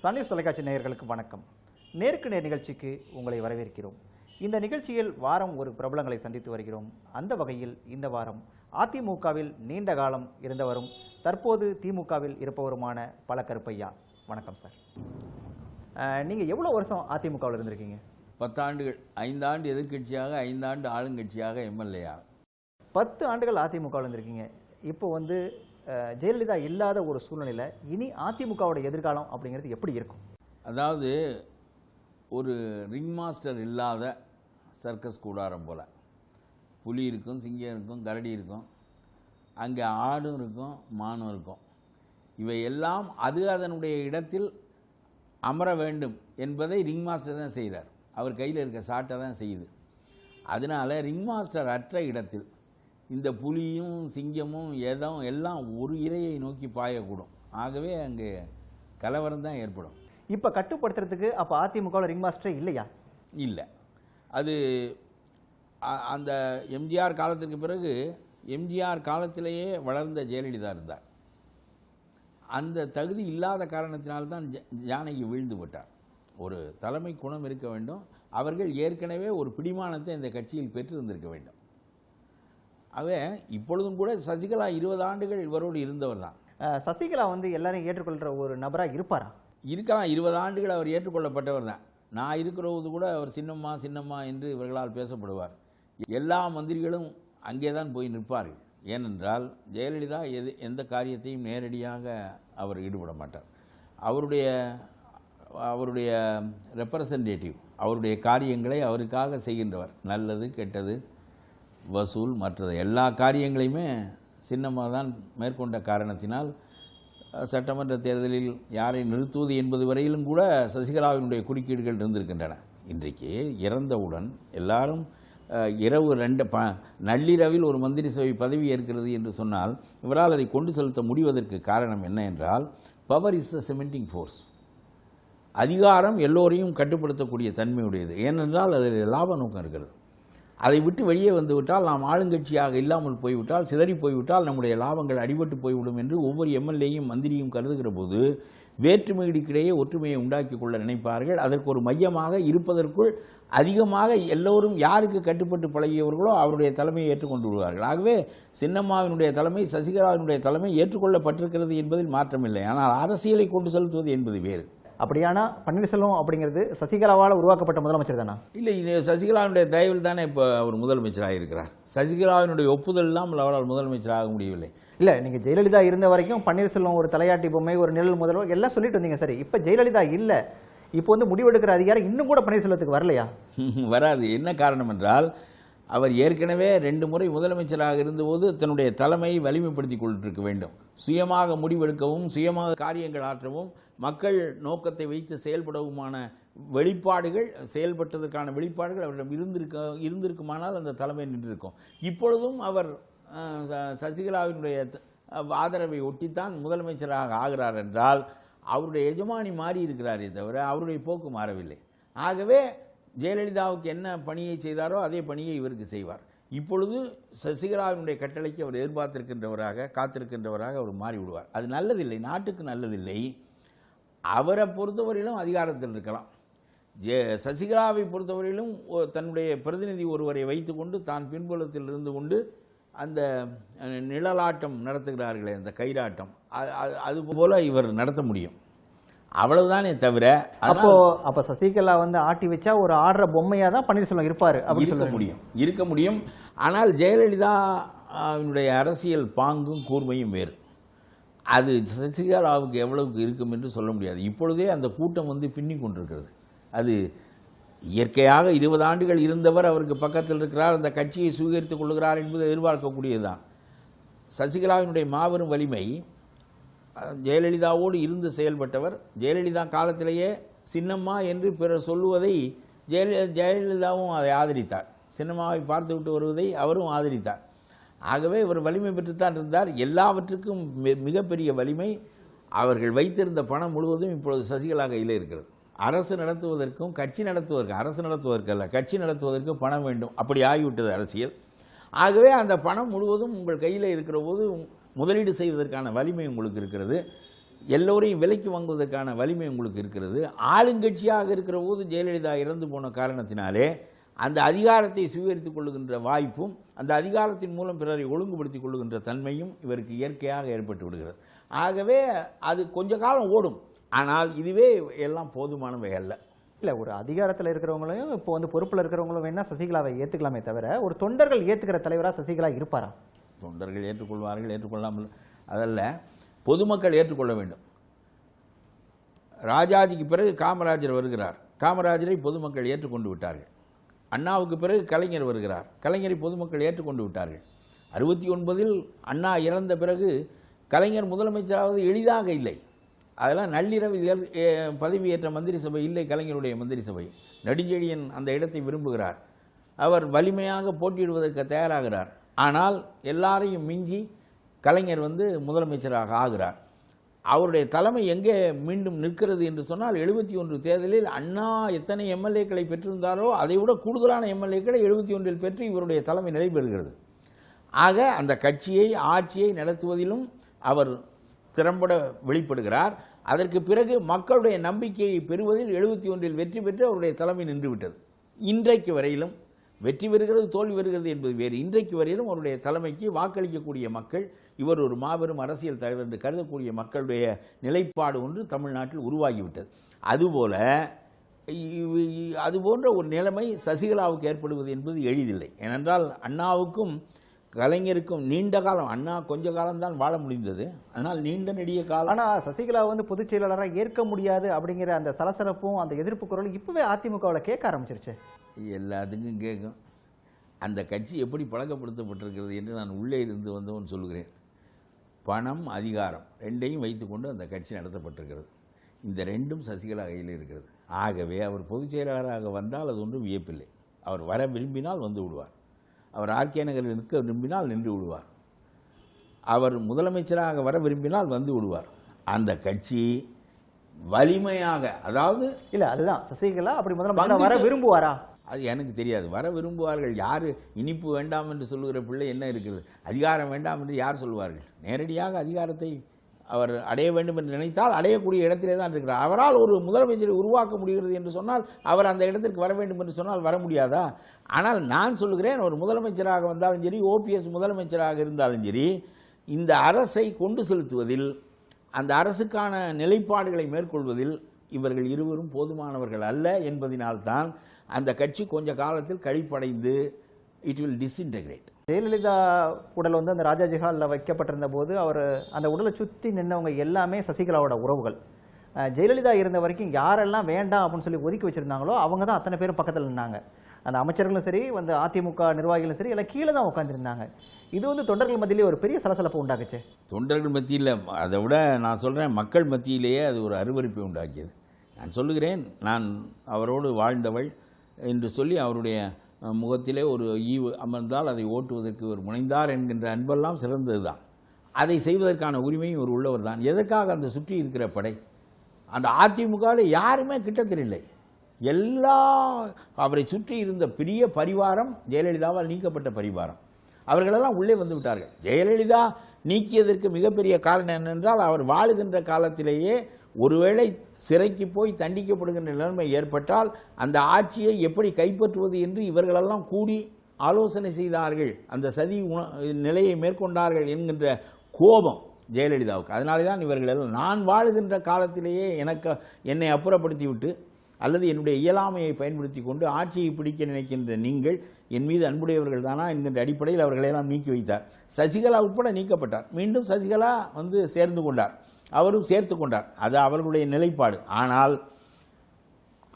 Sun news தொலைக்காட்சி நேயர்களுக்கு வணக்கம். நேருக்கு நேர் நிகழ்ச்சிக்கு உங்களை வரவேற்கிறோம். இந்த நிகழ்ச்சியில் வாரம் ஒரு பிரபலங்களை சந்தித்து வருகிறோம். அந்த வகையில் இந்த வாரம் அதிமுகவில் நீண்ட காலம் இருந்தவரும் தற்போது திமுகவில் இருப்பவருமான பல கருப்பையா. வணக்கம் சார். நீங்கள் எவ்வளோ வருஷம் அதிமுகவில் இருந்திருக்கீங்க? 10 ஆண்டுகள். 5 ஆண்டு எதிர்கட்சியாக, 5 ஆண்டு ஆளுங்கட்சியாக, எம்எல்ஏயா. 10 ஆண்டுகள் அதிமுகவில் இருந்திருக்கீங்க. இப்போ ஜெயலலிதா இல்லாத ஒரு சூழ்நிலையில் இனி அதிமுகவோட எதிர்காலம் அப்படிங்கிறது எப்படி இருக்கும்? அதாவது ஒரு ரிங் மாஸ்டர் இல்லாத சர்க்கஸ் கூடாரம் போல். புலி இருக்கும், சிங்கம் இருக்கும், கரடி இருக்கும், அங்கே ஆடும் இருக்கும், மானும் இருக்கும். இவை எல்லாம் அது அதனுடைய இடத்தில் அமர வேண்டும் என்பதை ரிங் மாஸ்டர் தான் செய்கிறார். அவர் கையில் இருக்க சாட்டை தான் செய்யுது. அதனால் ரிங் மாஸ்டர் அற்ற இடத்தில் இந்த புலியும் சிங்கமும் எல்லாம் ஒரு இரையை நோக்கி பாயக்கூடும். ஆகவே அங்கே கலவரம் தான் ஏற்படும். இப்போ கட்டுப்படுத்துறதுக்கு அப்போ அதிமுகவில் ரிங் மாஸ்டரே இல்லையா? இல்லை. அது அந்த எம்ஜிஆர் காலத்திற்கு பிறகு எம்ஜிஆர் காலத்திலேயே வளர்ந்த ஜெயலலிதா இருந்தார். அந்த தகுதி இல்லாத காரணத்தினால்தான் ஜானகி வீழ்ந்து விட்டார். ஒரு தலைமை குணம் இருக்க வேண்டும். அவர்கள் ஏற்கனவே ஒரு பிடிமானத்தை இந்த கட்சியில் பெற்றிருந்திருக்க வேண்டும். ஆகவே இப்பொழுதும் கூட சசிகலா 20 ஆண்டுகள் இவரோடு இருந்தவர் தான். சசிகலா எல்லாரையும் ஏற்றுக்கொள்கிற ஒரு நபராக இருப்பாரா? இருக்கலாம். 20 ஆண்டுகள் அவர் ஏற்றுக்கொள்ளப்பட்டவர் தான். நான் இருக்கிறபோது கூட அவர் சின்னம்மா சின்னம்மா என்று இவர்களால் பேசப்படுவார். எல்லா மந்திரிகளும் அங்கே தான் போய் நிற்பார்கள். ஏனென்றால் ஜெயலலிதா எந்த காரியத்தையும் நேரடியாக அவர் ஈடுபட மாட்டார். அவருடைய ரெப்ரசன்டேட்டிவ், அவருடைய காரியங்களை அவருக்காக செய்கின்றவர். நல்லது கெட்டது வசூல் மற்றது எல்லா காரியங்களையுமே சின்னம்மா தான் மேற்கொண்ட காரணத்தினால் சட்டமன்ற தேர்தலில் யாரை நிறுத்துவது என்பது வரையிலும் கூட சசிகலாவினுடைய குறுக்கீடுகள் இருந்திருக்கின்றன. இன்றைக்கு இறந்தவுடன் எல்லாரும் இரவு நள்ளிரவில் ஒரு மந்திரி சபை பதவி ஏற்கிறது என்று சொன்னால் இவரால் அதை கொண்டு செலுத்த முடிவதற்கு காரணம் என்ன என்றால், power is the cementing force. அதிகாரம் எல்லோரையும் கட்டுப்படுத்தக்கூடிய தன்மையுடையது. ஏனென்றால் அதில் லாப நோக்கம் இருக்கிறது. அதை விட்டு வெளியே வந்துவிட்டால், நாம் ஆளுங்கட்சியாக இல்லாமல் போய்விட்டால், சிதறி போய்விட்டால் நம்முடைய லாபங்கள் அடிபட்டு போய்விடும் என்று ஒவ்வொரு எம்எல்ஏயும் மந்திரியும் கருதுகிற போது வேற்றுமைகளுக்கிடையே ஒற்றுமையை உண்டாக்கி கொள்ள நினைப்பார்கள். அதற்கு ஒரு மையமாக இருப்பதற்குள் அதிகமாக எல்லோரும் யாருக்கு கட்டுப்பட்டு பழகியவர்களோ அவருடைய தலைமையை ஏற்றுக்கொண்டு விடுவார்கள். ஆகவே சின்னம்மாவினுடைய தலைமை, சசிகலாவினுடைய தலைமை ஏற்றுக்கொள்ளப்பட்டிருக்கிறது என்பதில் மாற்றமில்லை. ஆனால் அரசியலை கொண்டு செலுத்துவது என்பது வேறு. அப்படியானா பன்னீர்செல்வம் அப்படிங்கிறது சசிகலாவால் உருவாக்கப்பட்ட முதலமைச்சர் தானா? இல்லை, இது சசிகலாவினுடைய தயவில் தானே இப்போ அவர் முதலமைச்சராக இருக்கிறார். சசிகலாவினுடைய ஒப்புதல் இல்லாமல் அவரால் முதலமைச்சராக முடியவில்லை. இல்லை, நீங்கள் ஜெயலலிதா இருந்த வரைக்கும் பன்னீர்செல்வம் ஒரு தலையாட்டி பொம்மை, ஒரு நிழல் முதல்வர் எல்லாம் சொல்லிட்டு வந்தீங்க. சரி, இப்போ ஜெயலலிதா இல்லை, இப்போ முடிவெடுக்கிற அதிகாரம் இன்னும் கூட பன்னீர்செல்வத்துக்கு வரலையா? வராது. என்ன காரணம் என்றால், அவர் ஏற்கனவே 2 முறை முதலமைச்சராக இருந்தபோது தன்னுடைய தலைமையை வலிமைப்படுத்தி கொண்டிருக்க வேண்டும். சுயமாக முடிவெடுக்கவும், சுயமாக காரியங்கள் ஆற்றவும், மக்கள் நோக்கத்தை வைத்து செயல்படவுமான வெளிப்பாடுகள், செயல்பட்டதற்கான வெளிப்பாடுகள் அவரிடம் இருந்திருக்குமானால் அந்த தலைமை நின்றிருக்கும். இப்பொழுதும் அவர் சசிகலாவினுடைய ஆதரவை ஒட்டித்தான் முதலமைச்சராக ஆகிறார் என்றால் அவருடைய எஜமானி மாறி இருக்கிறாரே தவிர அவருடைய போக்கு மாறவில்லை. ஆகவே ஜெயலலிதாவுக்கு என்ன பணியை செய்தாரோ அதே பணியை இவருக்கு செய்வார். இப்பொழுது சசிகலாவினுடைய கட்டளைக்கு அவர் எதிர்பார்த்திருக்கின்றவராக, காத்திருக்கின்றவராக அவர் மாறிவிடுவார். அது நல்லதில்லை, நாட்டுக்கு நல்லதில்லை. அவரை பொறுத்தவரையிலும் அதிகாரத்தில் இருக்கலாம். சசிகலாவை பொறுத்தவரையிலும் தன்னுடைய பிரதிநிதி ஒருவரை வைத்துக்கொண்டு தான் பின்புலத்தில் இருந்து கொண்டு அந்த நிழலாட்டம் நடத்துகிறார்களே, அந்த கயிறாட்டம், அதுபோல இவர் நடத்த முடியும். அவ்வளவுதானே தவிர அப்ப சசிகலா ஆட்டி வச்சா ஒரு ஆடுற பொம்மையா தான் பன்னீர்செல்வம் இருப்பாரு இருக்க முடியும். ஆனால் ஜெயலலிதாவினுடைய அரசியல் பாங்கும் கூர்மையும் வேறு. அது சசிகலாவுக்கு எவ்வளவுக்கு இருக்கும் என்று சொல்ல முடியாது. இப்பொழுதே அந்த கூட்டம் பின்னி கொண்டிருக்கிறது. அது இயற்கையாக 20 ஆண்டுகள் இருந்தவர் அவருக்கு பக்கத்தில் இருக்கிறார், அந்த கட்சியை சுவீகரித்துக் கொள்கிறார் என்பது எதிர்பார்க்கக்கூடியதுதான். சசிகலாவினுடைய மாபெரும் வலிமை, ஜெயலலிதாவோடு இருந்து செயல்பட்டவர். ஜெயலலிதா காலத்திலேயே சின்னம்மா என்று பிறர் சொல்லுவதை ஜெயலலிதாவும் அதை ஆதரித்தார். சின்னம்மாவை பார்த்து விட்டு வருவதை அவரும் ஆதரித்தார். ஆகவே இவர் வலிமை பெற்றுத்தான் இருந்தார். எல்லாவற்றுக்கும் மிகப்பெரிய வலிமை அவர்கள் வைத்திருந்த பணம் முழுவதும் இப்பொழுது சசிகலா கையில் இருக்கிறது. அரசு நடத்துவதற்கும் கட்சி நடத்துவதற்கு, அரசு நடத்துவதற்கல்ல கட்சி நடத்துவதற்கும் பணம் வேண்டும். அப்படி ஆகிவிட்டது அரசியல். ஆகவே அந்த பணம் முழுவதும் உங்கள் கையில் இருக்கிற போது முதலீடு செய்வதற்கான வலிமை உங்களுக்கு இருக்கிறது. எல்லோரையும் விலைக்கு வாங்குவதற்கான வலிமை உங்களுக்கு இருக்கிறது. ஆளுங்கட்சியாக இருக்கிற போது ஜெயலலிதா இறந்து போன காரணத்தினாலே அந்த அதிகாரத்தை சுவீகரித்துக் கொள்ளுகின்ற வாய்ப்பும் அந்த அதிகாரத்தின் மூலம் பிறரை ஒழுங்குபடுத்திக் கொள்ளுகின்ற தன்மையும் இவருக்கு இயற்கையாக ஏற்பட்டு விடுகிறது. ஆகவே அது கொஞ்ச காலம் ஓடும். ஆனால் இதுவே எல்லாம் போதுமானவை அல்ல. இல்லை, ஒரு அதிகாரத்தில் இருக்கிறவங்களையும் இப்போ வந்து பொறுப்பில் இருக்கிறவங்களும் வேணா சசிகலாவை ஏற்றுக்கலாமே தவிர ஒரு தொண்டர்கள் ஏற்றுக்கிற தலைவராக சசிகலா இருப்பாரா? தொண்டர்கள் ஏற்றுக்கொள்வார்கள், ஏற்றுக்கொள்ளாமல் அதல்ல, பொதுமக்கள் ஏற்றுக்கொள்ள வேண்டும். ராஜாஜிக்கு பிறகு காமராஜர் வருகிறார். காமராஜரை பொதுமக்கள் ஏற்றுக்கொண்டு விட்டார்கள். அண்ணாவுக்கு பிறகு கலைஞர் வருகிறார். கலைஞரை பொதுமக்கள் ஏற்றுக்கொண்டு விட்டார்கள். 69 அண்ணா இறந்த பிறகு கலைஞர் முதலமைச்சராவது எளிதாக இல்லை. அதெல்லாம் நள்ளிரவில் பதவியேற்ற மந்திரி சபை இல்லை கலைஞருடைய மந்திரி சபை. நெடுஞ்செழியன் அந்த இடத்தை விரும்புகிறார். அவர் வலிமையாக போட்டியிடுவதற்கு தயாராகிறார். ஆனால் எல்லாரையும் மிஞ்சி கலைஞர் முதலமைச்சராக ஆகிறார். அவருடைய தலைமை எங்கே மீண்டும் நிற்கிறது என்று சொன்னால் 71 தேர்தலில் அண்ணா எத்தனை எம்எல்ஏக்களை பெற்றிருந்தாரோ அதை விட கூடுதலான எம்எல்ஏக்களை 71 பெற்று இவருடைய தலைமை நிலை பெறுகிறது. ஆக அந்த கட்சியை ஆட்சியை நடத்துவதிலும் அவர் திறம்பட வெளிப்படுகிறார். அதற்கு பிறகு மக்களுடைய நம்பிக்கையை பெறுவதில் 71 வெற்றி பெற்று அவருடைய தலைமை நின்றுவிட்டது. இன்றைக்கு வரையிலும் வெற்றி பெறுகிறது தோல்வி வருகிறது என்பது வேறு. இன்றைக்கு வரையிலும் அவருடைய தலைமைக்கு வாக்களிக்கக்கூடிய மக்கள் இவர் ஒரு மாபெரும் அரசியல் தலைவர் என்று கருதக்கூடிய மக்களுடைய நிலைப்பாடு ஒன்று தமிழ்நாட்டில் உருவாகிவிட்டது. அதுபோன்ற ஒரு நிலைமை சசிகலாவுக்கு ஏற்படுவது என்பது எளிதில்லை. ஏனென்றால் அண்ணாவுக்கும் கலைஞருக்கும் நீண்ட காலம், அண்ணா கொஞ்ச காலம்தான் வாழ முடிந்தது. அதனால் நீண்ட நெடிய காலம். ஆனால் சசிகலா பொதுச் செயலாளராக ஏற்க முடியாது அப்படிங்கிற அந்த சலசலப்பும் அந்த எதிர்ப்பு குரலும் இப்பவே அதிமுகவில் கேட்க ஆரம்பிச்சிருச்சு. எல்லாத்துக்கும் கேட்கும். அந்த கட்சி எப்படி பழக்கப்படுத்தப்பட்டிருக்கிறது என்று நான் உள்ளே இருந்து வந்தவன் சொல்லுகிறேன். பணம், அதிகாரம் ரெண்டையும் வைத்துக்கொண்டு அந்த கட்சி நடத்தப்பட்டிருக்கிறது. இந்த ரெண்டும் சசிகலா கையில் இருக்கிறது. ஆகவே அவர் பொதுச் செயலாளராக வந்தால் அது ஒன்றும் வியப்பில்லை. அவர் வர விரும்பினால் வந்து விடுவார். அவர் ஆர்கே நகரில் நிற்க விரும்பினால் நின்று விடுவார். அவர் முதலமைச்சராக வர விரும்பினால் வந்து விடுவார். அந்த கட்சி வலிமையாக, அதாவது இல்லை, அதுதான் சசிகலா அப்படி முதலமைச்சர் வர விரும்புவாரா? அது எனக்கு தெரியாது. வர விரும்புவார்கள். யார் இனிப்பு வேண்டாம் என்று சொல்லுகிற பிள்ளை என்ன இருக்கிறது? அதிகாரம் வேண்டாம் என்று யார் சொல்வார்கள்? நேரடியாக அதிகாரத்தை அவர் அடைய வேண்டும் என்று நினைத்தால் அடையக்கூடிய இடத்திலே தான் இருக்கிறார். அவரால் ஒரு முதலமைச்சரை உருவாக்க முடிகிறது என்று சொன்னால் அவர் அந்த இடத்திற்கு வர வேண்டும் என்று சொன்னால் வர முடியாதா? ஆனால் நான் சொல்லுகிறேன், ஒரு முதலமைச்சராக வந்தாலும் சரி, ஓபிஎஸ் முதலமைச்சராக இருந்தாலும் சரி, இந்த அரசை கொண்டு செலுத்துவதில், அந்த அரசுக்கான நிலைப்பாடுகளை மேற்கொள்வதில் இவர்கள் இருவரும் போதுமானவர்கள் அல்ல என்பதனால்தான் அந்த கட்சி கொஞ்ச காலத்தில் கழிப்படைந்து இட் வில் டிஸ்இன்டகிரேட். ஜெயலலிதா உடல் அந்த ராஜாஜி ஹாலில் வைக்கப்பட்டிருந்த போது அவர் அந்த உடலை சுற்றி நின்றவங்க எல்லாமே சசிகலாவோட உறவுகள். ஜெயலலிதா இருந்த வரைக்கும் யாரெல்லாம் வேண்டாம் அப்படின்னு சொல்லி ஒதுக்கி வச்சிருந்தாங்களோ அவங்க தான் அத்தனை பேரும் பக்கத்தில் நின்னாங்க. அந்த அமைச்சர்களும் சரி, அதிமுக நிர்வாகிகளும் சரி, எல்லாம் கீழே தான் உட்காந்துருந்தாங்க. இது தொண்டர்கள் மத்தியிலே ஒரு பெரிய சலசலப்பு உண்டாக்குச்சு. தொண்டர்கள் மத்தியில், அதை விட நான் சொல்கிறேன், மக்கள் மத்தியிலேயே அது ஒரு அருவருப்பை உண்டாக்கியது. நான் சொல்லுகிறேன், நான் அவரோடு வாழ்ந்தவள் என்று சொல்லி அவருடைய முகத்திலே ஒரு ஈவு அமர்ந்தால் அதை ஓட்டுவதற்கு ஒரு முனைந்தார் என்கின்ற அன்பெல்லாம் சிறந்தது தான். அதை செய்வதற்கான உரிமையும் ஒரு உள்ளவர் தான். எதற்காக அந்த சுற்றி இருக்கிற படை? அந்த அதிமுகவில் யாருமே கிட்டத்தில் இல்லை. எல்லா அவரை சுற்றி இருந்த பெரிய பரிவாரம் ஜெயலலிதாவால் நீக்கப்பட்ட பரிவாரம். அவர்களெல்லாம் உள்ளே வந்து விட்டார்கள். ஜெயலலிதா நீக்கியதற்கு மிகப்பெரிய காரணம் என்னென்றால், அவர் வாழுகின்ற காலத்திலேயே ஒருவேளை சிறைக்கு போய் தண்டிக்கப்படுகின்ற நிலைமை ஏற்பட்டால் அந்த ஆட்சியை எப்படி கைப்பற்றுவது என்று இவர்களெல்லாம் கூடி ஆலோசனை செய்தார்கள். அந்த சதி நிலையை மேற்கொண்டார்கள் என்கின்ற கோபம் ஜெயலலிதாவுக்கு. அதனாலே தான் இவர்கள் எல்லாம் நான் வாழுகின்ற காலத்திலேயே என்னை அப்புறப்படுத்தி விட்டு அல்லது என்னுடைய இயலாமையை பயன்படுத்தி கொண்டு ஆட்சியை பிடிக்க நினைக்கின்ற நீங்கள் என் மீது அன்புடையவர்கள் தானா என்கின்ற அடிப்படையில் அவர்களெல்லாம் நீக்கி வைத்தார். சசிகலா உட்பட நீக்கப்பட்டார். மீண்டும் சசிகலா சேர்ந்து கொண்டார். அவரும் சேர்த்து கொண்டார். அது அவர்களுடைய நிலைப்பாடு. ஆனால்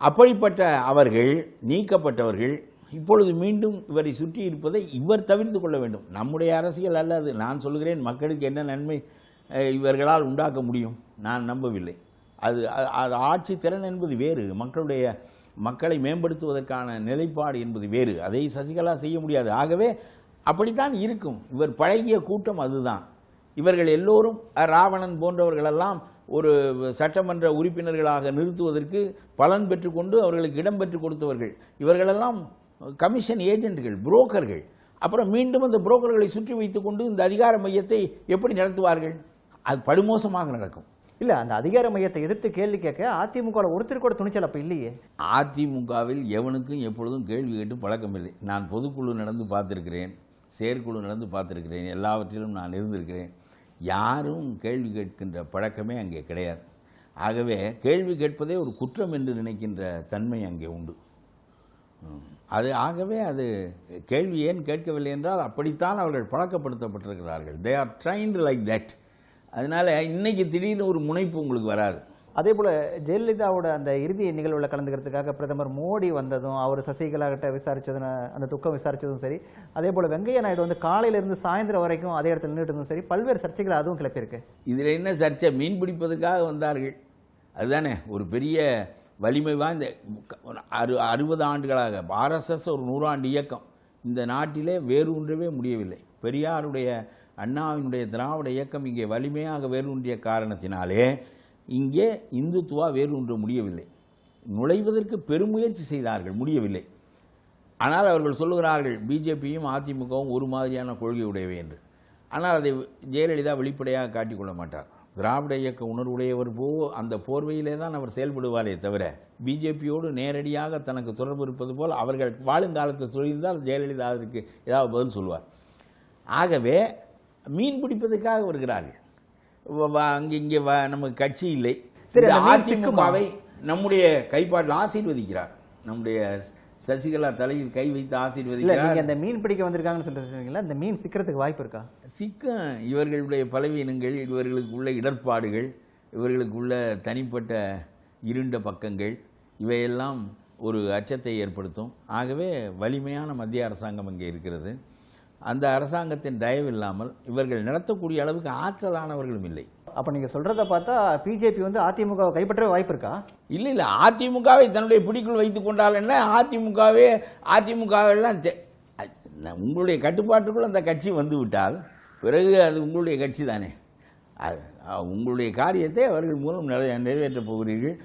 அப்படிப்பட்ட அவர்கள், நீக்கப்பட்டவர்கள் இப்பொழுது மீண்டும் இவரை சுற்றி இருப்பதை இவர் தவிர்த்து கொள்ள வேண்டும். நம்முடைய அரசியல் அல்லது. நான் சொல்கிறேன், மக்களுக்கு என்ன நன்மை இவர்களால் உண்டாக்க முடியும்? நான் நம்பவில்லை. அது ஆட்சி திறன் என்பது வேறு, மக்களை மேம்படுத்துவதற்கான நிலைப்பாடு என்பது வேறு. அதை சசிகலா செய்ய முடியாது. ஆகவே அப்படித்தான் இருக்கும். இவர் பழகிய கூட்டம் அதுதான். இவர்கள் எல்லோரும் ராவணன் போன்றவர்களெல்லாம் ஒரு சட்டமன்ற உறுப்பினர்களாக நிறுத்துவதற்கு பலன் பெற்றுக்கொண்டு அவர்களுக்கு இடம் பெற்றுக் கொடுத்தவர்கள். இவர்களெல்லாம் கமிஷன் ஏஜென்ட்கள், புரோக்கர்கள். அப்புறம் மீண்டும் அந்த புரோக்கர்களை சுற்றி வைத்துக்கொண்டு இந்த அதிகார மையத்தை எப்படி நடத்துவார்கள்? அது படுமோசமாக நடக்கும். இல்லை, அந்த அதிகார மையத்தை எதிர்த்து கேள்வி கேட்க அதிமுக ஒருத்தர் கூட துணிச்சல் அப்போ இல்லையே. அதிமுகவில் எவனுக்கும் எப்பொழுதும் கேள்வி கேட்டு பழக்கமில்லை. நான் பொதுக்குழு நடந்து பார்த்துருக்கிறேன், செயற்குழு நடந்து பார்த்துருக்கிறேன், எல்லாவற்றிலும் நான் இருந்திருக்கிறேன். யாரும் கேள்வி கேட்கின்ற பழக்கமே அங்கே கிடையாது. ஆகவே கேள்வி கேட்பதே ஒரு குற்றம் என்று நினைக்கின்ற தன்மை அங்கே உண்டு. ஆகவே அது கேள்வி ஏன் கேட்கவில்லை என்றால் அப்படித்தான் அவர்கள் பழக்கப்படுத்தப்பட்டிருக்கிறார்கள். They are trained like that. அதனால் இன்னைக்கு திடீர்னு ஒரு முனைப்பு உங்களுக்கு வராது. அதே போல் ஜெயலலிதாவோட அந்த இறுதி நிகழ்வில் கலந்துக்கிறதுக்காக பிரதமர் மோடி வந்ததும், அவர் சசிகலா கிட்ட விசாரிச்சதுன்னு அந்த துக்கம் விசாரிச்சதும் சரி, அதே போல் வெங்கையா நாயுடு வந்து காலையிலேருந்து சாயந்தரம் வரைக்கும் அதே இடத்துல நின்றுட்டு சரி, பல்வேறு சர்ச்சைகள் அதுவும் கிளப்பியிருக்கு. இதில் என்ன சர்ச்சை? மீன் பிடிப்பதற்காக வந்தார்கள், அதுதானே ஒரு பெரிய வலிமை வாய்ந்த 60 ஆண்டுகளாக ஆர்எஸ்எஸ் ஒரு 100 ஆண்டு இயக்கம் இந்த நாட்டிலே வேரூன்றவே முடியவில்லை. பெரியாருடைய அண்ணாவினுடைய திராவிட இயக்கம் இங்கே வலிமையாக வேரூன்றிய காரணத்தினாலே இங்கே இந்துத்துவா வேரூன்ற முடியவில்லை. நுழைவதற்கு பெருமுயற்சி செய்தார்கள், முடியவில்லை. ஆனால் அவர்கள் சொல்லுகிறார்கள் பிஜேபியும் அதிமுகவும் ஒரு மாதிரியான கொள்கை உடையவை என்று. ஆனால் அதை ஜெயலலிதா வெளிப்படையாக காட்டிக்கொள்ள மாட்டார். திராவிட இயக்க உணர்வுடையவர் அந்த போர்வையிலே தான் அவர் செயல்படுவாரே தவிர பிஜேபியோடு நேரடியாக தனக்கு தொடர்பு இருப்பது போல் அவர்கள் வாழுங்காலத்தை சொல்லியிருந்தால் ஜெயலலிதா அதற்கு ஏதாவது பதில் சொல்வார். ஆகவே மீன் பிடிப்பதற்காக வருகிறார்கள். அங்கே இங்கே நமக்கு கட்சி இல்லை. அதிமுகவை நம்முடைய கைப்பாட்டில் ஆசீர்வதிக்கிறார். நம்முடைய சசிகலா தலையில் கை வைத்து ஆசீர்வதிக்கிறார். அந்த மீன் பிடிக்க வந்திருக்காங்கன்னு சொல்றீங்களா? இந்த மீன் சிக்கிறதுக்கு வாய்ப்பு இருக்கா? சிக்க இவர்களுடைய பலவீனங்கள், இவர்களுக்கு உள்ள இடர்பாடுகள், இவர்களுக்கு உள்ள தனிப்பட்ட இருண்ட பக்கங்கள் இவையெல்லாம் ஒரு அச்சத்தை ஏற்படுத்தும். ஆகவே வலிமையான மத்திய அரசாங்கம் அங்கே இருக்கிறது. அந்த அரசாங்கத்தின் தயவு இல்லாமல் இவர்கள் நடத்தக்கூடிய அளவுக்கு ஆற்றலானவர்களும் இல்லை. அப்போ நீங்கள் சொல்கிறத பார்த்தா பிஜேபி வந்து அதிமுகவை கைப்பற்ற வாய்ப்பு இருக்கா? இல்லை இல்லை, அதிமுகவை தன்னுடைய பிடிக்குள் வைத்துக் கொண்டால் என்ன, அதிமுகவெல்லாம் உங்களுடைய கட்டுப்பாட்டுக்குள் அந்த கட்சி வந்து விட்டால் பிறகு அது உங்களுடைய கட்சி தானே. உங்களுடைய காரியத்தை அவர்கள் மூலம் நிறைவேற்றப் போகிறீர்கள்.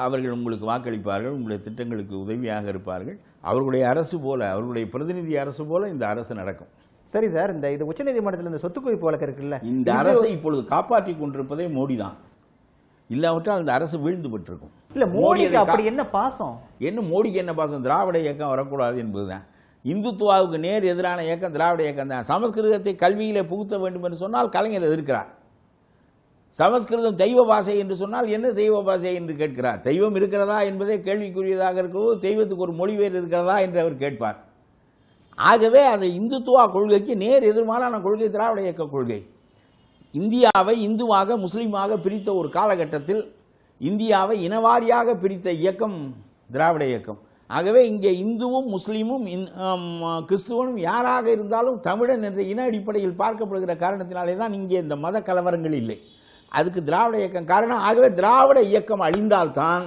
அவர்கள் உங்களுக்கு வாக்களிப்பார்கள், உங்களுடைய திட்டங்களுக்கு உதவியாக இருப்பார்கள். அவர்களுடைய அரசு போல, அவர்களுடைய பிரதிநிதி அரசு போல இந்த அரசு நடக்கும். சரி சார், இது உச்சநீதிமன்றத்தில் இந்த சொத்து குவிப்பு வழக்கு இருக்குல்ல, இந்த அரசை இப்பொழுது காப்பாற்றி கொண்டிருப்பதே மோடி தான். இல்லாவிட்டால் இந்த அரசு வீழ்ந்து பெற்றிருக்கும். இல்ல, மோடிக்கு அப்படி என்ன பாசம்? மோடிக்கு என்ன பாசம்? திராவிட இயக்கம் வரக்கூடாது என்பதுதான். இந்துத்துவாவுக்கு நேர் எதிரான இயக்கம் திராவிட இயக்கம் தான். சமஸ்கிருதத்தை கல்வியிலே புகுத்த வேண்டும் என்று சொன்னால் கலைஞர் எதிர்க்கிறார். சமஸ்கிருதம் தெய்வ பாஷை என்று சொன்னால் என்ன தெய்வ பாஷை என்று கேட்கிறார். தெய்வம் இருக்கிறதா என்பதே கேள்விக்குரியதாக இருக்கிறது. தெய்வத்துக்கு ஒரு மொழி வேறு இருக்கிறதா என்று அவர் கேட்பார். ஆகவே அந்த இந்துத்துவா கொள்கைக்கு நேர் எதிர்மாறான கொள்கை திராவிட இயக்க கொள்கை. இந்தியாவை இந்துவாக முஸ்லீமாக பிரித்த ஒரு காலகட்டத்தில் இந்தியாவை இனவாரியாக பிரித்த இயக்கம் திராவிட இயக்கம். ஆகவே இங்கே இந்துவும் முஸ்லீமும் கிறிஸ்துவனும் யாராக இருந்தாலும் தமிழன் என்ற இன அடிப்படையில் பார்க்கப்படுகிற காரணத்தினாலே தான் இங்கே இந்த மத கலவரங்கள் இல்லை. அதுக்கு திராவிட இயக்கம் காரணம். ஆகவே திராவிட இயக்கம் அழிந்தால்தான்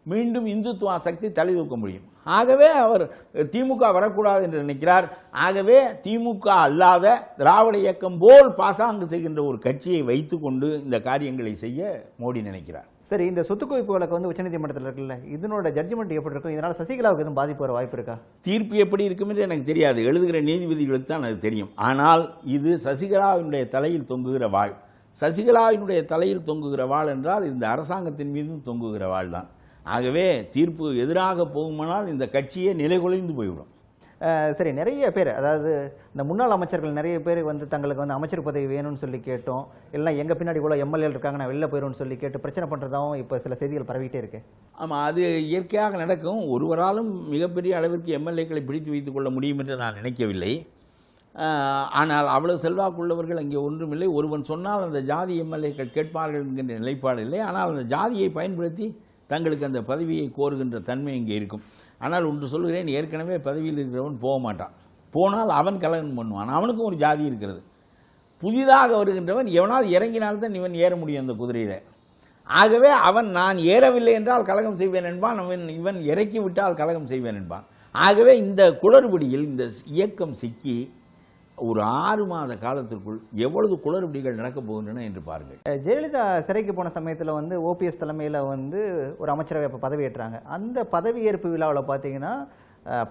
மீண்டும் இந்துத்துவ சக்தி தலை தூக்க முடியும். ஆகவே அவர் திமுக வரக்கூடாது என்று நினைக்கிறார். ஆகவே திமுக அல்லாத திராவிட இயக்கம் போல் பாசாங்கு செய்கின்ற ஒரு கட்சியை வைத்துக்கொண்டு இந்த காரியங்களை செய்ய மோடி நினைக்கிறார். சரி, இந்த சொத்து குவிப்பு வழக்கு வந்து உச்சநீதிமன்றத்தில் இருக்குல்ல, இதனோட ஜட்ஜ்மெண்ட் எப்படி இருக்கும்? இதனால் சசிகலாவுக்கு எதுவும் பாதிப்பு வர வாய்ப்பு இருக்கா? தீர்ப்பு எப்படி இருக்கும் என்று எனக்கு தெரியாது. எழுதுகிற நீதிபதிகளுக்கு தான் அது தெரியும். ஆனால் இது சசிகலாவினுடைய தலையில் தொங்குகிற வாழ். சசிகலாவினுடைய தலையில் தொங்குகிற வாழ் என்றால் இந்த அரசாங்கத்தின் மீதும் தொங்குகிற வாழ் தான். ஆகவே தீர்ப்பு எதிராக போகுமானால் இந்த கட்சியே நிலைகுலைந்து போய்விடும். சரி, நிறைய பேர், அதாவது இந்த முன்னாள் அமைச்சர்கள் நிறைய பேர் வந்து தங்களுக்கு வந்து அமைச்சர் பதவி வேணும்னு சொல்லி கேட்டோம், இல்லை எங்கள் பின்னாடி இவ்வளோ எம்எல்ஏ இருக்காங்க நான் வெளில போயிடும்னு சொல்லி கேட்டு பிரச்சனை பண்ணுறதாவும் இப்போ சில செய்திகள் பரவிட்டே இருக்கு. ஆமாம், அது இயற்கையாக நடக்கும். ஒருவராலும் மிகப்பெரிய அளவிற்கு எம்எல்ஏக்களை பிடித்து வைத்துக் கொள்ள முடியும் என்று நான் நினைக்கவில்லை. ஆனால் அவ்வளவு செல்வாக்குள்ளவர்கள் அங்கே ஒன்றுமில்லை. ஒருவன் சொன்னால் அந்த ஜாதி எம்எல்ஏக்கள் கேட்பார்கள் என்கின்ற நிலைப்பாடு இல்லை. ஆனால் அந்த ஜாதியை பயன்படுத்தி தங்களுக்கு அந்த பதவியை கோருகின்ற தன்மை இங்கே இருக்கும். ஆனால் ஒன்று சொல்கிறேன், ஏற்கனவே பதவியில் இருக்கிறவன் போக மாட்டான். போனால் அவன் கலகம் பண்ணுவான். அவனுக்கும் ஒரு ஜாதி இருக்கிறது. புதிதாக வருகின்றவன் எவனால் இறங்கினால்தான் இவன் ஏற முடியும் அந்த குதிரையில். ஆகவே அவன் நான் ஏறவில்லை என்றால் கலகம் செய்வேன் என்பான், இவன் இறக்கி விட்டால் கலகம் செய்வேன் என்பான். ஆகவே இந்த குளறுபடியில் இந்த இயக்கம் சிக்கி ஒரு 6 மாத காலத்திற்குள் எவ்வளவு குளறுபடிகள் நடக்கப் போகின்றன என்று பாருங்கள். ஜெயலலிதா சிறைக்கு போன சமயத்தில் வந்து ஓபிஎஸ் தலைமையில் வந்து ஒரு அமைச்சரவை அப்போ பதவியேற்றாங்க. அந்த பதவியேற்பு விழாவில் பார்த்தீங்கன்னா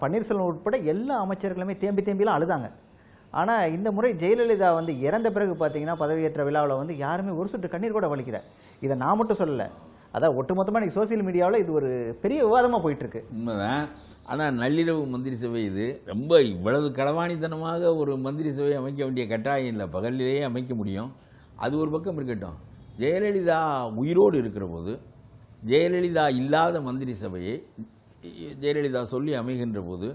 பன்னீர்செல்வம் உட்பட எல்லா அமைச்சர்களுமே தேம்பி தேம்பிலாம் அழுதாங்க. ஆனால் இந்த முறை ஜெயலலிதா வந்து இறந்த பிறகு பார்த்தீங்கன்னா பதவியேற்ற விழாவில் வந்து யாருமே ஒரு சொட்டு கண்ணீர் கூட வலிக்கல. இதை நான் மட்டும் சொல்லலை, அதான் ஒட்டுமொத்தமாக இன்றைக்கி சோசியல் மீடியாவில் இது ஒரு பெரிய விவாதமாக போயிட்டுருக்கு. உண்மைதான். ஆனால் நள்ளிரவு மந்திரி சபை இது ரொம்ப இவ்வளவு களவாணித்தனமாக ஒரு மந்திரி சபை அமைக்க வேண்டிய கட்டாயம் இல்லை, பகலிலேயே அமைக்க முடியும். அது ஒரு பக்கம் இருக்கட்டும். ஜெயலலிதா உயிரோடு இருக்கிற போது ஜெயலலிதா இல்லாத மந்திரி சபையை ஜெயலலிதா சொல்லி அமைகின்ற போது,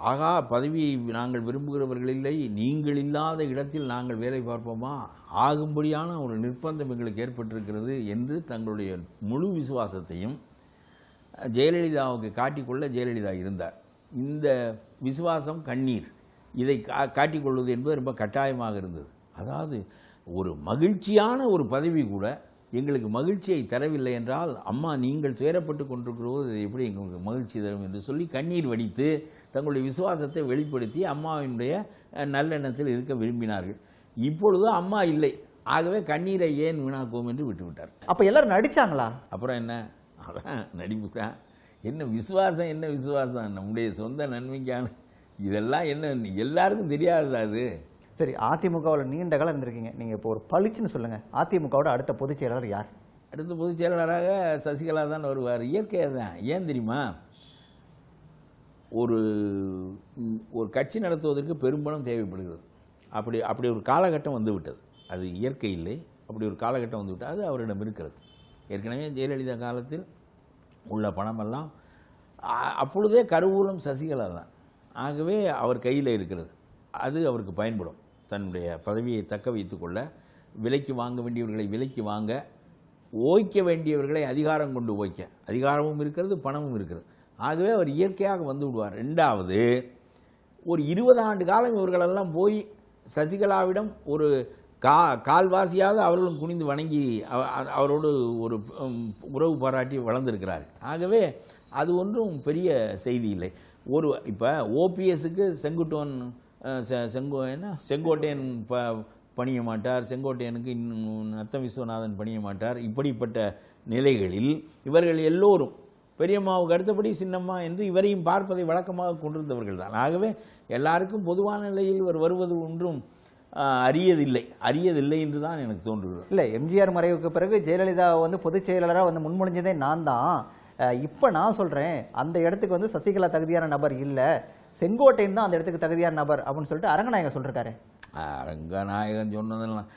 ஆகா பதவியை நாங்கள் விரும்புகிறவர்கள் இல்லை, நீங்கள் இல்லாத இடத்தில் நாங்கள் வேலை பார்ப்போமா, ஆகும்படியான ஒரு நிர்பந்தம் எங்களுக்கு ஏற்பட்டிருக்கிறது என்று தங்களுடைய முழு விசுவாசத்தையும் ஜெயலலிதாவுக்கு காட்டிக்கொள்ள ஜெயலலிதா இருந்தார். இந்த விசுவாசம் கண்ணீர் இதை காட்டிக்கொள்வது என்பது ரொம்ப கட்டாயமாக இருந்தது. அதாவது ஒரு மகிழ்ச்சியான ஒரு பதவி கூட எங்களுக்கு மகிழ்ச்சியை தரவில்லை என்றால், அம்மா நீங்கள் துயரப்பட்டு கொண்டிருக்கிறது எப்படி எங்களுக்கு மகிழ்ச்சி தரும் என்று சொல்லி கண்ணீர் வடித்து தங்களுடைய விசுவாசத்தை வெளிப்படுத்தி அம்மாவினுடைய நல்லெண்ணத்தில் இருக்க விரும்பினார்கள். இப்பொழுது அம்மா இல்லை, ஆகவே கண்ணீரை ஏன் வீணாக்குவோம் என்று விட்டுவிட்டார். அப்போ எல்லாரும் நடிச்சாங்களா? அப்புறம் என்ன, அதான் நடிப்பு தான். என்ன விசுவாசம், என்ன விசுவாசம், நம்முடைய சொந்த நன்மைக்கான இதெல்லாம் என்ன எல்லாருக்கும் தெரியாததா அது? சரி, அதிமுகவில் நீண்ட காலம் இருந்திருக்கீங்க, நீங்கள் இப்போ ஒரு பளிச்சுன்னு சொல்லுங்கள், அதிமுகவோட அடுத்த பொதுச் செயலாளர் யார்? அடுத்த பொதுச் செயலாளராக சசிகலா தான் வருவார். இயற்கையாக தான். ஏன் தெரியுமா, ஒரு ஒரு கட்சி நடத்துவதற்கு பெரும்பணம் தேவைப்படுகிறது. அப்படி ஒரு காலகட்டம் வந்து விட்டது. அது இயற்கை இல்லை, அப்படி ஒரு காலகட்டம் வந்து விட்டது. அது அவரிடம் இருக்கிறது. ஏற்கனவே ஜெயலலிதா காலத்தில் உள்ள பணமெல்லாம் அப்பொழுதே கருவூலம் சசிகலா தான். ஆகவே அவர் கையில் இருக்கிறது. அது அவருக்கு பயன்படும். தன்னுடைய பதவியை தக்க வைத்துக்கொள்ள, விலைக்கு வாங்க வேண்டியவர்களை விலைக்கு வாங்க, ஓய்க்க வேண்டியவர்களை அதிகாரம் கொண்டு ஓய்க்க, அதிகாரமும் இருக்கிறது, பணமும் இருக்கிறது. ஆகவே அவர் இயற்கையாக வந்து விடுவார். ரெண்டாவது, ஒரு 20 ஆண்டு காலம் இவர்களெல்லாம் போய் சசிகலாவிடம் ஒரு கால்வாசியாவது அவர்களும் குனிந்து வணங்கி அவரோடு ஒரு உறவு பாராட்டி வளர்ந்திருக்கிறார். ஆகவே அது ஒன்றும் பெரிய செய்தி இல்லை. இப்போ ஓபிஎஸ்க்கு செங்கோட்டையன் பணிய மாட்டார், செங்கோட்டையனுக்கு இன்னும் நத்தம் விஸ்வநாதன் பணிய மாட்டார். இப்படிப்பட்ட நிலைகளில் இவர்கள் எல்லோரும் பெரியம்மாவுக்கு அடுத்தபடி சின்னம்மா என்று இவரையும் பார்ப்பதை வழக்கமாக கொண்டிருந்தவர்கள் தான். ஆகவே எல்லாருக்கும் பொதுவான நிலையில் இவர் வருவது ஒன்றும் அரியதில்லை என்று தான் எனக்கு தோன்றுகிறது. இல்லை, எம்ஜிஆர் மறைவுக்கு பிறகு ஜெயலலிதா வந்து பொதுச் செயலாளராக வந்து முன்மொழிஞ்சதே நான் தான். இப்போ நான் சொல்கிறேன், அந்த இடத்துக்கு வந்து சசிகலா தகுதியான நபர் இல்லை, செங்கோட்டையன் தான் அந்த இடத்துக்கு தகுதியான நபர் அப்படின்னு சொல்லிட்டு அரங்கநாயகன் சொல்லிருக்காரு. அரங்கநாயகன் சொன்னதெல்லாம்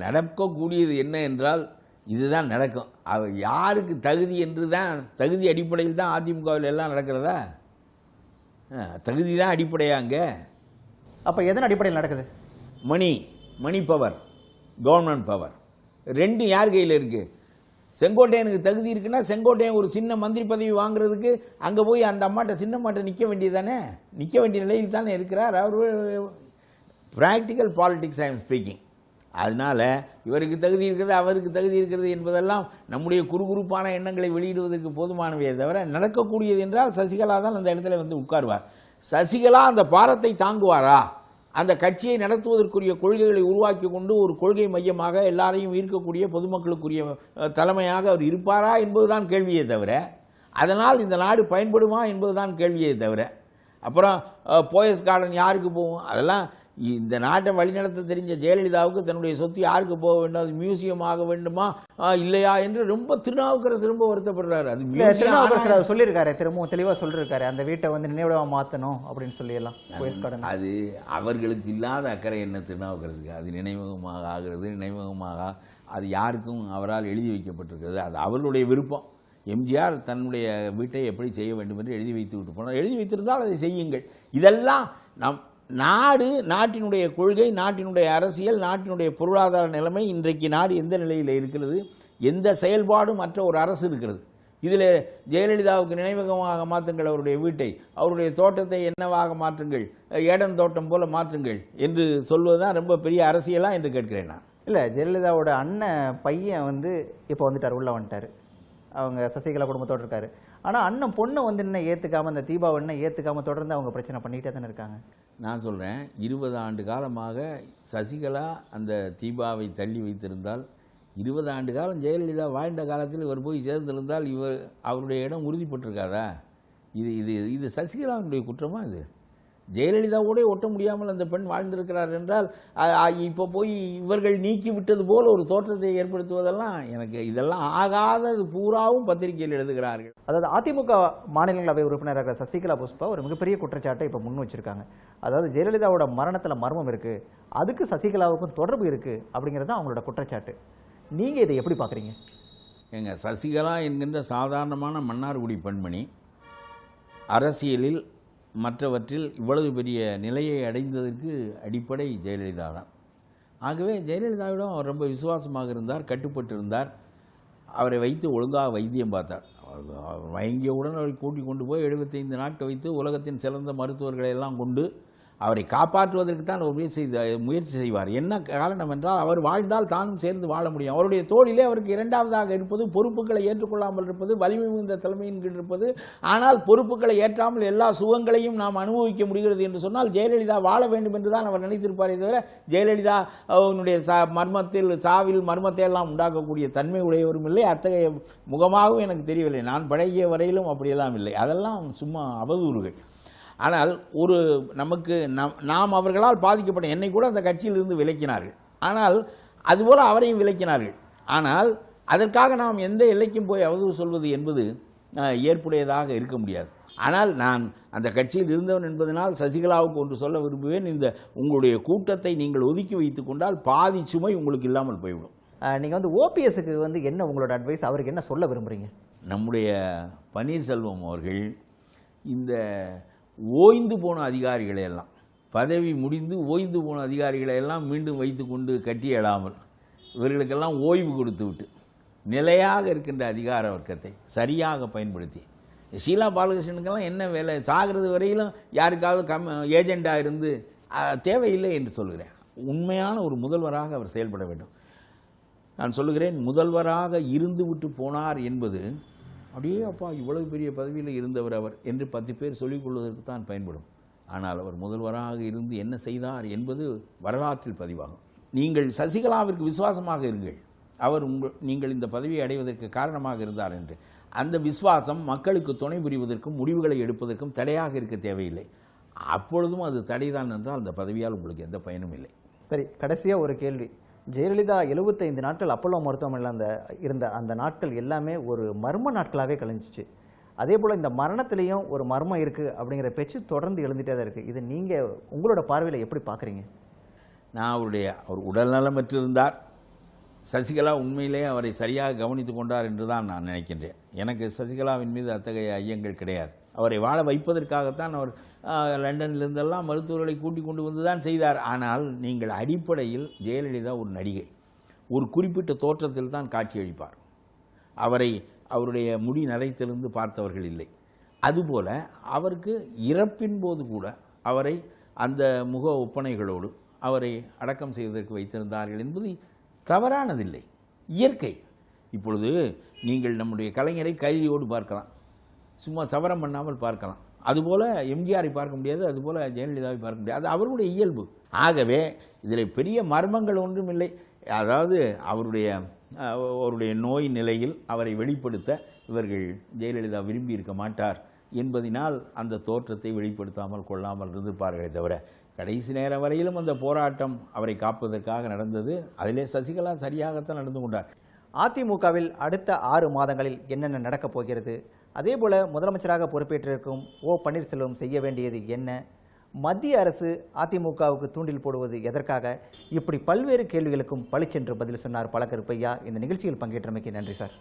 நடக்கக்கூடியது என்ன என்றால் இதுதான் நடக்கும். அவர் யாருக்கு தகுதி என்று தான், தகுதி அடிப்படையில் தான் அதிமுகவில் எல்லாம் நடக்கிறதா? தகுதி தான் அடிப்படையாங்க. அப்போ எதன் அடிப்படையில் நடக்குது? மணி பவர், கவர்மெண்ட் பவர், ரெண்டும் யார் கையில் இருக்குது? செங்கோட்டையனுக்கு தகுதி இருக்குன்னா செங்கோட்டையன் ஒரு சின்ன மந்திரி பதவி வாங்குறதுக்கு அங்கே போய் அந்த அம்மாட்ட சின்ன அம்மாட்ட நிற்க வேண்டியதானே, நிற்க வேண்டிய நிலையில் தானே இருக்கிறார். அவர் practical politics I am speaking. அதனால் இவருக்கு தகுதி இருக்கிறது, அவருக்கு தகுதி இருக்கிறது என்பதெல்லாம் நம்முடைய குறுகுறுப்பான எண்ணங்களை வெளியிடுவதற்கு போதுமானவே தவிர, நடக்கக்கூடியது என்றால் சசிகலா தான் அந்த இடத்துல வந்து உட்காருவார். சசிகலா அந்த பாரத்தை தாங்குவாரா? அந்த கட்சியை நடத்துவதற்குரிய கொள்கைகளை உருவாக்கி கொண்டு ஒரு கொள்கை மையமாக எல்லாரையும் ஈர்க்கக்கூடிய பொதுமக்களுக்குரிய தலைமையாக அவர் இருப்பாரா என்பதுதான் கேள்வியே தவிர, அதனால் இந்த நாடு பயன்படுமா என்பதுதான் கேள்வியே தவிர, அப்புறம் போயஸ் கார்டன் யாருக்கு போகும்? அதெல்லாம் இந்த நாட்டை வழிநடத்த தெரிஞ்ச ஜெயலலிதாவுக்கு தன்னுடைய சொத்து யாருக்கு போக வேண்டும், அது மியூசியம் ஆக வேண்டுமா இல்லையா என்று ரொம்ப திருநாவுக்கரசு ரொம்ப வருத்தப்படுறாரு. அது திருநாவுக்கரசு சொல்லியிருக்காரு, திரும்பவும் தெளிவாக சொல்லியிருக்காரு, அந்த வீட்டை வந்து நினைவிடமாக மாற்றணும் அப்படின்னு சொல்லியெல்லாம். அது அவர்களுக்கு இல்லாத அக்கறை என்ன திருநாவுக்கரசுக்கு? அது நினைவகமாக ஆகிறது, நினைவகமாக அது யாருக்கும் அவரால் எழுதி வைக்கப்பட்டிருக்கிறது. அது அவர்களுடைய விருப்பம். எம்ஜிஆர் தன்னுடைய வீட்டை எப்படி செய்ய வேண்டும் என்று எழுதி வைத்து விட்டு போனார். எழுதி வைத்திருந்தால் அதை செய்யுங்கள். இதெல்லாம் நாட்டினுடைய கொள்கை, நாட்டினுடைய அரசியல், நாட்டினுடைய பொருளாதார நிலைமை, இன்றைக்கு நாடு எந்த நிலையில் இருக்கிறது, எந்த செயல்பாடும் மற்ற ஒரு அரசு இருக்கிறது. இதில் ஜெயலலிதாவுக்கு நினைவகமாக மாற்றுங்கள் அவருடைய வீட்டை, அவருடைய தோட்டத்தை என்னவாக மாற்றுங்கள், ஏடன் தோட்டம் போல மாற்றுங்கள் என்று சொல்வதுதான் ரொம்ப பெரிய அரசியலா என்று கேட்கிறேன் நான். இல்லை, ஜெயலலிதாவோட அண்ணன் பையன் வந்து இப்போ வந்துட்டார், உள்ளே வந்துட்டார், அவங்க சசிகலா குடும்பத்தோடு இருக்காரு. ஆனால் அண்ணன் பொண்ணை வந்து என்ன ஏற்றுக்காமல், அந்த தீபாவை என்ன ஏற்றுக்காமல் தொடர்ந்து அவங்க பிரச்சனை பண்ணிகிட்டே தானே இருக்காங்க. நான் சொல்கிறேன், 20 ஆண்டு காலமாக சசிகலா அந்த தீபாவை தள்ளி வைத்திருந்தால், 20 ஆண்டு காலம் ஜெயலலிதா வாழ்ந்த காலத்தில் இவர் போய் சேர்ந்திருந்தால் அவருடைய இடம் உறுதிப்பட்டிருக்காதா? இது சசிகலாவுடைய குற்றமா? இது ஜெயலலிதாவோட ஒட்ட முடியாமல் அந்த பெண் வாழ்ந்திருக்கிறார் என்றால் இப்போ போய் இவர்கள் நீக்கி விட்டது போல் ஒரு தோற்றத்தை ஏற்படுத்துவதெல்லாம் எனக்கு இதெல்லாம் ஆகாதது பூராவும் பத்திரிகையில் எழுதுகிறார்கள். அதாவது அதிமுக மாநிலங்களவை உறுப்பினராக சசிகலா புஷ்பா ஒரு மிகப்பெரிய குற்றச்சாட்டை இப்போ முன் வச்சிருக்காங்க. அதாவது ஜெயலலிதாவோட மரணத்தில் மர்மம் இருக்கு, அதுக்கு சசிகலாவுக்கும் தொடர்பு இருக்கு அப்படிங்கிறது தான் அவங்களோட குற்றச்சாட்டு. நீங்க இதை எப்படி பார்க்குறீங்க? எங்க சசிகலா என்கின்ற சாதாரணமான மன்னார்குடி பெண்மணி அரசியலில் மற்றவற்றில் இவ்வளவு பெரிய நிலையை அடைந்ததற்கு அடிப்படை ஜெயலலிதா தான். ஆகவே ஜெயலலிதாவிடம் அவர் ரொம்ப விசுவாசமாக இருந்தார், கட்டுப்பட்டு இருந்தார். அவரை வைத்து ஒழுங்காக வைத்தியம் பார்த்தார். அவர் மயங்கியவுடன் அவரை கூட்டிக் கொண்டு போய் 75 நாட்கள் வைத்து உலகத்தின் சிறந்த மருத்துவர்களை எல்லாம் கொண்டு அவரை காப்பாற்றுவதற்கு தான் ஒரு முயற்சி செய்வார். என்ன காரணம் என்றால் அவர் வாழ்ந்தால் தானும் சேர்ந்து வாழ முடியும். அவருடைய தோளிலே அவருக்கு இரண்டாவதாக இருப்பது பொறுப்புகளை ஏற்றுக்கொள்ளாமல் இருப்பது, வலிமை மிகுந்த தலைமையின் கீழ் இருப்பது. ஆனால் பொறுப்புகளை ஏற்றாமல் எல்லா சுகங்களையும் நாம் அனுபவிக்க முடிகிறது என்று சொன்னால் ஜெயலலிதா வாழ வேண்டும் என்று தான் அவர் நினைத்திருப்பாரே தவிர ஜெயலலிதா அவனுடைய சாவில் மர்மத்தை எல்லாம் உண்டாக்கக்கூடிய தன்மை உடையவரும் இல்லை, அத்தகைய முகமாகவும் எனக்கு தெரியவில்லை. நான் பழகிய வரையிலும் அப்படியெல்லாம் இல்லை. அதெல்லாம் சும்மா அவதூறுகள். ஆனால் ஒரு நமக்கு நாம் அவர்களால் பாதிக்கப்பட்ட என்னை கூட அந்த கட்சியிலிருந்து விலக்கினார்கள். ஆனால் அதுபோல் அவரையும் விலக்கினார்கள். ஆனால் அதற்காக நாம் எந்த எல்லைக்கும் போய் அவதூறு சொல்வது என்பது ஏற்புடையதாக இருக்க முடியாது. ஆனால் நான் அந்த கட்சியில் இருந்தவன் என்பதனால் சசிகலாவுக்கு ஒன்று சொல்ல விரும்புவேன். இந்த உங்களுடைய கூட்டத்தை நீங்கள் ஒதுக்கி வைத்துக் கொண்டால் பாதி சுமை உங்களுக்கு இல்லாமல் போய்விடும். நீங்கள் ஓபிஎஸ்க்கு என்ன உங்களோட அட்வைஸ், அவருக்கு என்ன சொல்ல விரும்புகிறீங்க? நம்முடைய பன்னீர்செல்வம் அவர்கள் இந்த ஓய்ந்து போன அதிகாரிகளை எல்லாம், பதவி முடிந்து ஓய்ந்து போன அதிகாரிகளை எல்லாம் மீண்டும் வைத்துக்கொண்டு கட்டி எழாமல் இவர்களுக்கெல்லாம் ஓய்வு கொடுத்து விட்டு நிலையாக இருக்கின்ற அதிகார வர்க்கத்தை சரியாக பயன்படுத்தி, ஷீலா பாலகிருஷ்ணனுக்கெல்லாம் என்ன வேலை, சாகிறது வரையிலும் யாருக்காவது ஏஜெண்டாக இருந்து தேவையில்லை என்று சொல்கிறேன். உண்மையான ஒரு முதல்வராக அவர் செயல்பட வேண்டும். நான் சொல்லுகிறேன், முதல்வராக இருந்து விட்டு போனார் என்பது அப்படியே அப்பா இவ்வளவு பெரிய பதவியில் இருந்தவர் அவர் என்று 10 பேர் சொல்லிக் கொள்வதற்கு தான் பயன்படும். ஆனால் அவர் முதல்வராக இருந்து என்ன செய்தார் என்பது வரலாற்றில் பதிவாகும். நீங்கள் சசிகலாவிற்கு விசுவாசமாக இருங்கள், அவர் நீங்கள் இந்த பதவியை அடைவதற்கு காரணமாக இருந்தார் என்று. அந்த விசுவாசம் மக்களுக்கு துணை புரிவதற்கும் முடிவுகளை எடுப்பதற்கும் தடையாக இருக்க தேவையில்லை. அப்பொழுதும் அது தடைதான் என்றால் அந்த பதவியால் உங்களுக்கு எந்த பயனும் இல்லை. சரி, கடைசியாக ஒரு கேள்வி. ஜெயலலிதா 75 நாட்கள் அப்பல்லோ மருத்துவமனையில் இருந்த அந்த நாட்கள் எல்லாமே ஒரு மர்ம நாட்களாகவே கழிஞ்சிச்சு. அதே போல் இந்த மரணத்திலையும் ஒரு மர்மம் இருக்குது அப்படிங்கிற பேச்சு தொடர்ந்து எழுந்துகிட்டே தான் இருக்குது. இது நீங்கள் உங்களோட பார்வையில் எப்படி பார்க்குறீங்க? நான் அவர் உடல்நலமற்றிருந்தார், சசிகலா உண்மையிலே அவரை சரியாக கவனித்து கொண்டார் என்று தான் நான் நினைக்கின்றேன். எனக்கு சசிகலாவின் மீது அத்தகைய ஐயங்கள் கிடையாது. அவரை வாழ வைப்பதற்காகத்தான் அவர் லண்டனிலிருந்தெல்லாம் மருத்துவர்களை கூட்டிக் கொண்டு வந்து தான் செய்தார். ஆனால் நீங்கள் அடிப்படையில் ஜெயலலிதா ஒரு நடிகை, ஒரு குறிப்பிட்ட தோற்றத்தில் தான் காட்சியளிப்பார். அவருடைய முடி நரைத்திலிருந்து பார்த்தவர்கள் இல்லை. அதுபோல அவருக்கு இறப்பின் போது கூட அவரை அந்த முக ஒப்பனைகளோடு அவரை அடக்கம் செய்வதற்கு வைத்திருந்தார்கள் என்பது தவறானதில்லை, இயற்கை. இப்பொழுது நீங்கள் நம்முடைய கலைஞரை கைதியோடு பார்க்கலாம், சும்மா சவரம் பண்ணாமல் பார்க்கலாம். அதுபோல் எம்ஜிஆரை பார்க்க முடியாது, அதுபோல் ஜெயலலிதாவை பார்க்க முடியாது. அது அவருடைய இயல்பு. ஆகவே இதில் பெரிய மர்மங்கள் ஒன்றும் இல்லை. அதாவது அவருடைய நோய் நிலையில் அவரை வெளிப்படுத்த இவர்கள் ஜெயலலிதா விரும்பி இருக்க மாட்டார் என்பதினால் அந்த தோற்றத்தை வெளிப்படுத்தாமல் கொள்ளாமல் இருந்திருப்பார்களே தவிர கடைசி நேரம் வரையிலும் அந்த போராட்டம் அவரை காப்பதற்காக நடந்தது. அதிலே சசிகலா சரியாகத்தான் நடந்து கொண்டார். அதிமுகவில் அடுத்த 6 மாதங்களில் என்னென்ன நடக்கப் போகிறது, அதேபோல் முதலமைச்சராக பொறுப்பேற்றிருக்கும் பன்னீர்செல்வம் செய்ய வேண்டியது என்ன, மத்திய அரசு அதிமுகவுக்கு தூண்டில் போடுவது எதற்காக, இப்படி பல்வேறு கேள்விகளுக்கும் பளிச்சென்று பதில் சொன்னார் பழ கருப்பையா. இந்த நிகழ்ச்சியில் பங்கேற்றமைக்கு நன்றி சார்.